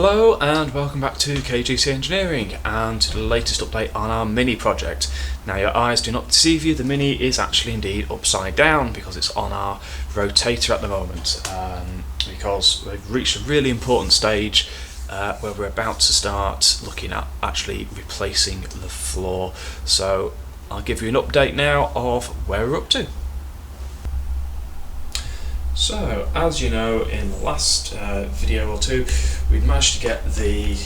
Hello and welcome back to KGC Engineering and to the latest update on our Mini project. Now your eyes do not deceive you, the Mini is actually indeed upside down because it's on our rotator at the moment, because we've reached a really important stage where we're about to start looking at actually replacing the floor. So I'll give you an update now of where we're up to. So, as you know, in the last video or two, we've managed to get the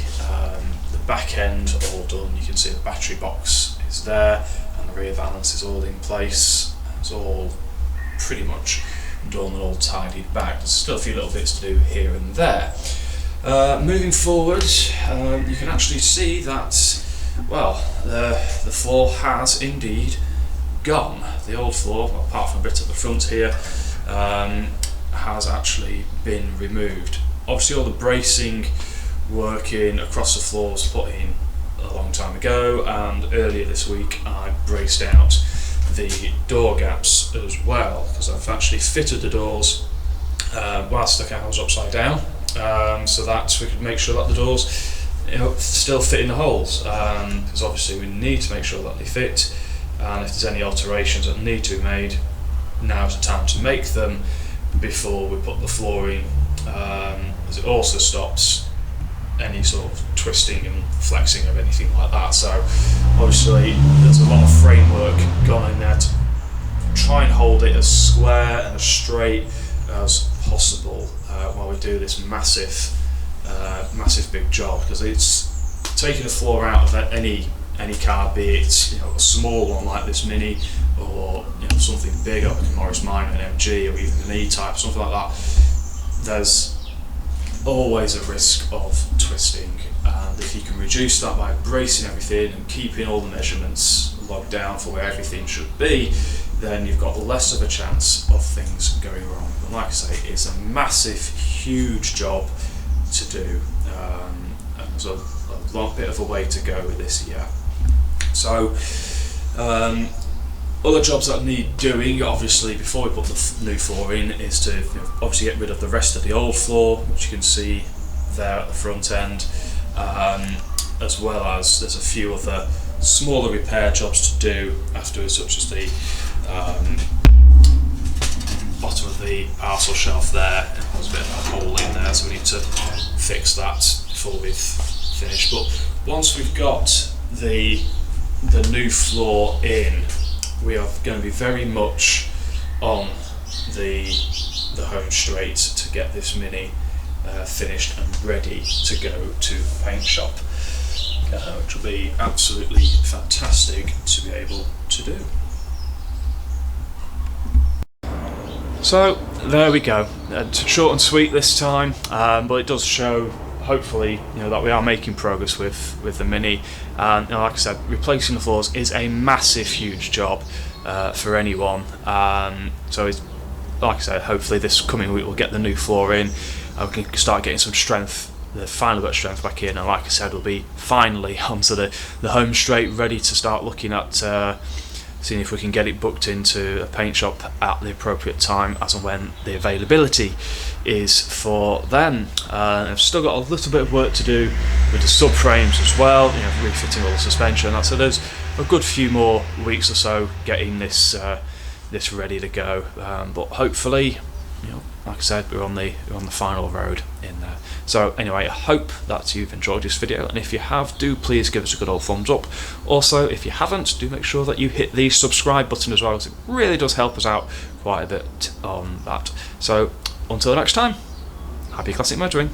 back end all done. You can see the battery box is there, and the rear valance is all in place. It's all pretty much done and all tidied back. There's still a few little bits to do here and there. Moving forward, you can actually see that, well, the floor has indeed gone. The old floor, well, apart from a bit at the front here, has actually been removed. Obviously all the bracing working across the floor was put in a long time ago, and earlier this week I braced out the door gaps as well, because I've actually fitted the doors whilst the car was upside down, so that we could make sure that the doors still fit in the holes, because obviously we need to make sure that they fit, and if there's any alterations that need to be made, now's the time to make them before we put the flooring, as it also stops any sort of twisting and flexing of anything like that. So obviously there's a lot of framework gone in there to try and hold it as square and as straight as possible while we do this massive big job, because it's taking the floor out of any car, be it a small one like this Mini, or something bigger like a Morris Minor, an MG, or even an E-Type, something like that. There's always a risk of twisting, and if you can reduce that by bracing everything and keeping all the measurements logged down for where everything should be, then you've got less of a chance of things going wrong. But like I say, it's a massive, huge job to do, and there's a long bit of a way to go with this yet. So other jobs that need doing, obviously, before we put the new floor in, is to obviously get rid of the rest of the old floor, which you can see there at the front end, as well as there's a few other smaller repair jobs to do afterwards, such as the bottom of the parcel shelf there. There's a bit of a hole in there, so we need to fix that before we've finished. But once we've got the new floor in, we are going to be very much on the home straight to get this Mini finished and ready to go to the paint shop, which will be absolutely fantastic to be able to do. So there we go. Short and sweet this time, but it does show, hopefully, that we are making progress with the Mini. And like I said, replacing the floors is a massive, huge job for anyone. So it's, like I said, hopefully this coming week we'll get the new floor in. We can start getting some strength, the final bit of strength back in, and like I said, we'll be finally onto the home straight, ready to start looking at seeing if we can get it booked into a paint shop at the appropriate time, as and when the availability is for them. I've still got a little bit of work to do with the subframes as well, refitting all the suspension and that, so there's a good few more weeks or so getting this ready to go, but hopefully, like I said, we're on the final road in there. So anyway, I hope that you've enjoyed this video, and if you have, do please give us a good old thumbs up. Also, if you haven't, do make sure that you hit the subscribe button as well, because it really does help us out quite a bit on that. So until next time, happy classic motoring.